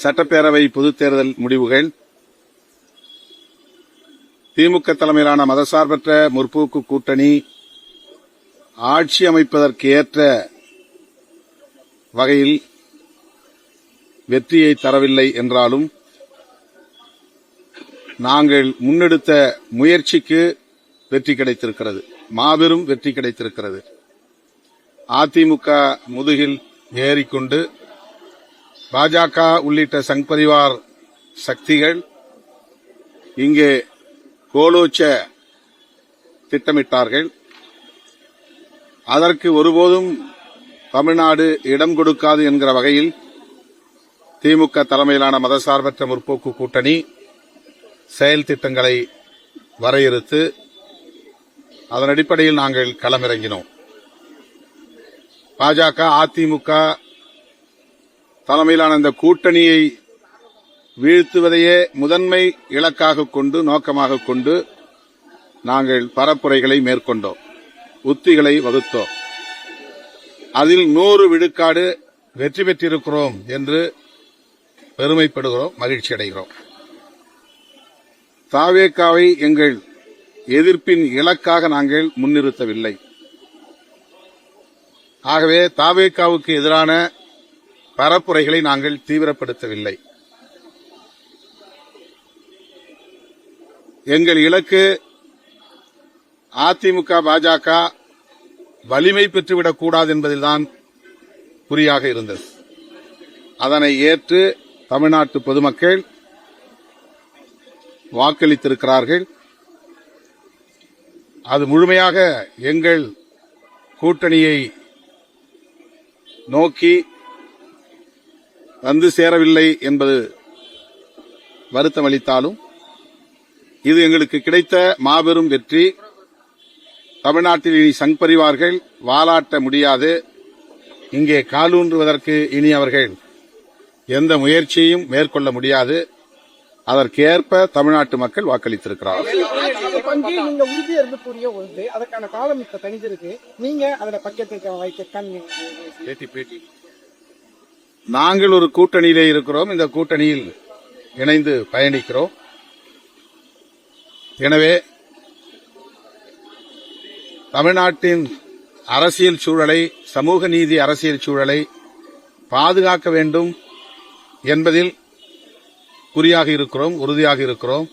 சட்டப்பேரவை பொதுத் தேர்தல் முடிவுகள், திமுக தலைமையிலான மதசார்பற்ற முற்போக்கு கூட்டணி ஆட்சி அமைப்பதற்கு ஏற்ற வகையில் வெற்றியை தரவில்லை என்றாலும் நாங்கள் முன்னெடுத்த முயற்சிக்கு வெற்றி கிடைத்திருக்கிறது, மாபெரும் வெற்றி கிடைத்திருக்கிறது. அதிமுக முதுகில் ஏறிக்கொண்டு பாஜக உள்ளிட்ட சங் பரிவார் சக்திகள் இங்கே கோலோச்ச திட்டமிட்டார்கள். அதற்கு ஒருபோதும் தமிழ்நாடு இடம் கொடுக்காது என்கிற வகையில் திமுக தலைமையிலான மதசார்பற்ற முற்போக்கு கூட்டணி செயல் திட்டங்களை வரையறுத்து அதன் அடிப்படையில் நாங்கள் களமிறங்கினோம். பாஜக அதிமுக தலைமையிலான இந்த கூட்டணியை வீழ்த்துவதையே முதன்மை இலக்காக கொண்டு நோக்கமாக கொண்டு நாங்கள் பரப்புரைகளை மேற்கொண்டோம், உத்திகளை வகுத்தோம். அதில் 100 விழுக்காடு வெற்றி பெற்றிருக்கிறோம் என்று பெருமைப்படுகிறோம், மகிழ்ச்சி அடைகிறோம். தாவேகாவை எங்கள் எதிர்ப்பின் இலக்காக நாங்கள் முன்னிறுத்தவில்லை. ஆகவே தாவேகாவுக்கு எதிரான பரப்புரைகளை நாங்கள் தீவிரப்படுத்தவில்லை. எங்கள் இலக்கு அதிமுக பாஜக வலிமை பெற்றுவிடக்கூடாது என்பதில்தான் குறியாக இருந்தது. அதனை ஏற்று தமிழ்நாட்டு பொதுமக்கள் வாக்களித்திருக்கிறார்கள். அது முழுமையாக எங்கள் கூட்டணியை நோக்கி வந்து சேரவில்லை என்பது வருத்தம் அளித்தாலும் இது எங்களுக்கு கிடைத்த மாபெரும் வெற்றி. தமிழ்நாட்டில் இனி சங் பரிவார்கள் வாலாட்ட முடியாது. இங்கே காலூன்றுவதற்கு இனி அவர்கள் எந்த முயற்சியையும் மேற்கொள்ள முடியாது. அதற்கேற்ப தமிழ்நாட்டு மக்கள் வாக்களித்திருக்கிறார்கள். நாங்கள் ஒரு கூட்டணியிலே இருக்கிறோம், இந்த கூட்டணியில் இணைந்து பயணிக்கிறோம். எனவே தமிழ்நாட்டின் அரசியல் சூழலை, சமூக நீதி அரசியல் சூழலை பாதுகாக்க வேண்டும் என்பதில் குறியாக இருக்கிறோம், உறுதியாக இருக்கிறோம்.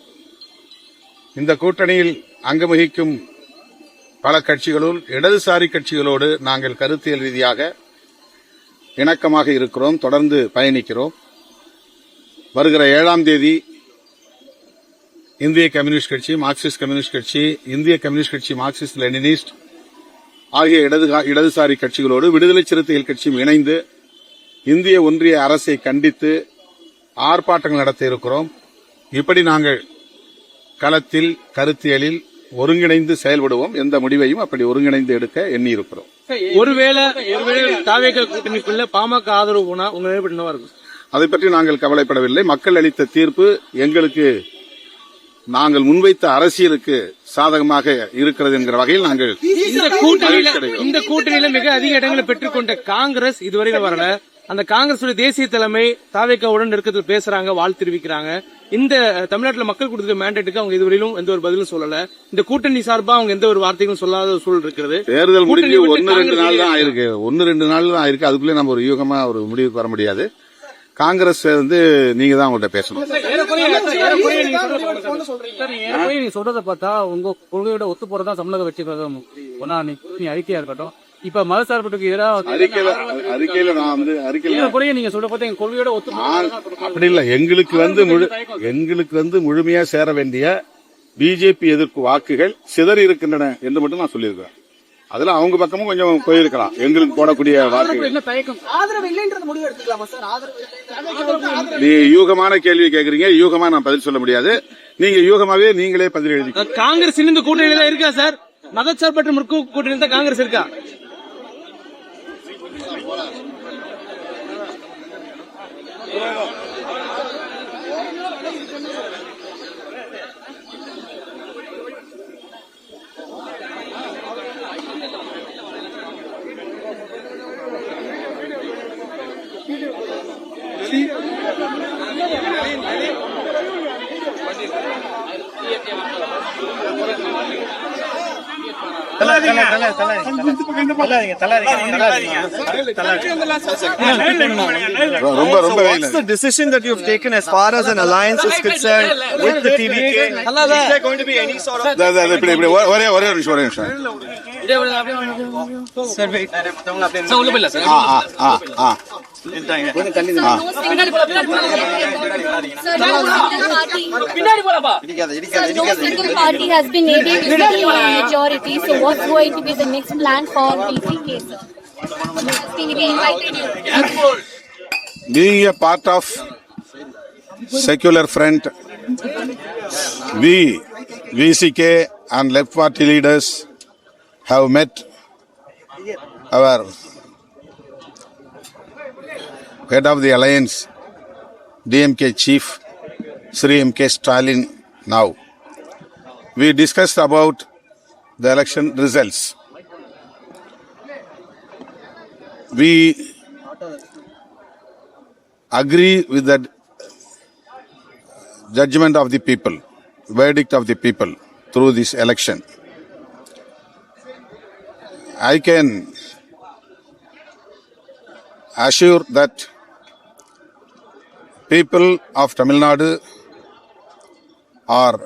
இந்த கூட்டணியில் அங்கவகிக்கும் பல கட்சிகளுள் இடதுசாரி கட்சிகளோடு நாங்கள் கருத்தியல் ரீதியாக இணக்கமாக இருக்கிறோம், தொடர்ந்து பயணிக்கிறோம். வருகிற 7ஆம் தேதி இந்திய கம்யூனிஸ்ட் கட்சி, மார்க்சிஸ்ட் கம்யூனிஸ்ட் கட்சி, இந்திய கம்யூனிஸ்ட் கட்சி, மார்க்சிஸ்ட் லெனினிஸ்ட் ஆகிய இடதுசாரி கட்சிகளோடு விடுதலை சிறுத்தைகள் கட்சியும் இணைந்து இந்திய ஒன்றிய அரசை கண்டித்து ஆர்ப்பாட்டங்கள் நடத்த இருக்கிறோம். இப்படி நாங்கள் களத்தில் கருத்தியலில் ஒருங்கிணைந்து செயல்படுவோம். எந்த முடிவையும் அப்படி ஒருங்கிணைந்து எடுக்க எண்ணி இருக்கிறோம். ஒருவேளை தாவேகா கூட்டணிக்குள்ள பாமக ஆதரவு போனா உங்க என்னவா இருக்கும்? அதை பற்றி நாங்கள் கவலைப்படவில்லை. மக்கள் அளித்த தீர்ப்பு எங்களுக்கு நாங்கள் முன்வைத்த அரசியலுக்கு சாதகமாக இருக்கிறது என்கிற வகையில் நாங்கள் இந்த கூட்டணியில மிக அதிக இடங்களை பெற்றுக்கொண்ட காங்கிரஸ் இதுவரையில் வரல. அந்த காங்கிரஸ் தேசிய தலைமை தாவேகாவுடன் நெருக்கத்தில் பேசுறாங்க, வாழ்த்து தெரிவிக்கிறாங்க. இந்த தமிழ்நாட்டில் மக்கள் கொடுத்த மேண்டேட்டுக்கு அவங்க இதுவரையிலும் எந்த ஒரு பதிலும் சொல்லல. இந்த கூட்டணி சார்பா அவங்க எந்த ஒரு வார்த்தைகளும் சொல்லாத சூழல் இருக்கிறது. தேர்தல் முடிஞ்சு 1-2 நாள் தான் ஆயிருக்கு, 1-2 நாள் தான் ஆயிருக்கு. அதுக்குள்ளே நம்ம ஒரு யூகமா ஒரு முடிவுக்கு வர முடியாது. காங்கிரஸ் நீங்க தான் உங்கள்கிட்ட பேசணும். நீங்க சொல்றதை பார்த்தா உங்க கொள்கையோட ஒத்து போறதா தமிழக வெற்றி பெறும் அறிக்கையா இருக்கட்டும். இப்ப மதசார்புக்கு எதிராக அறிக்கையில நீங்க சொல்ற பார்த்தா எங்க கொள்கையோட ஒத்து அப்படி இல்ல. எங்களுக்கு வந்து முழுமையா சேர வேண்டிய பிஜேபி எதிர்ப்பு வாக்குகள் சிதறி இருக்கின்றன என்று மட்டும் நான் சொல்லியிருக்கேன். அதுல அவங்க பக்கமும் கொஞ்சம் போயிருக்கலாம். எங்களுக்கு போடக்கூடிய நீ யூகமான கேள்வி கேட்கறீங்க, யூகமா நான் பதில் சொல்ல முடியாது. நீங்க யூகமாவே நீங்களே பதில் எழுதி. காங்கிரஸ் இந்த கூட்டணியில தான் இருக்கா சார்? மதச்சார்பற்ற முற்போக்கு கூட்டணியில் தான் காங்கிரஸ் இருக்கா? See? ரொம்ப ரொம்ப What's the decision that you've taken as far as an alliance is concerned with the TVK? Is there going to be any sort of... இப்படி இப்படி ஒரே ஒரே நிமிஷம் ஒரே நிமிஷம் ஆ No single party has been able to get a majority. So what's going to be the next plan for TVK, sir? We invited you. being a part of secular front, we VCK and left party leaders have met our head of the alliance, DMK chief, Sri MK Stalin now. We discussed about the election results. We agree with the judgment of the people, verdict of the people through this election. I can assure that people of Tamil Nadu are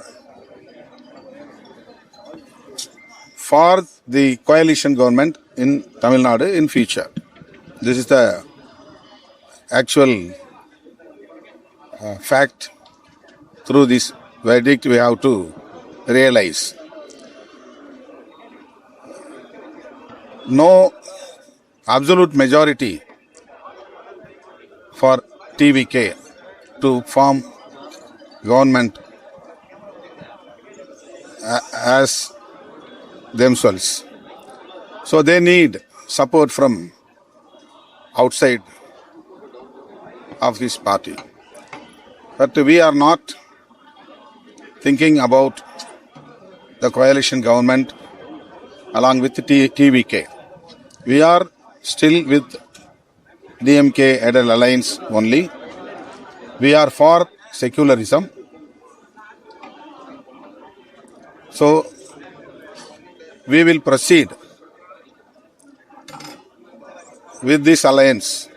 for the coalition government in Tamil Nadu in future. This is the actual fact. Through this verdict we have to realize. No absolute majority for TVK to form government as themselves. So they need support from outside of this party. But we are not thinking about the coalition government along with the TVK. We are still with DMK headed alliance only. We are for secularism. So we will proceed with this alliance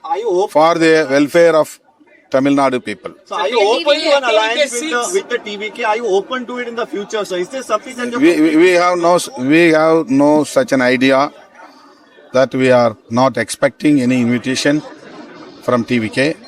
Are you open? for the welfare of Tamil Nadu people. So are you open to an alliance with the TVK? Are you open to it in the future? So is this something that We have no such an idea, that we are not expecting any invitation from TVK.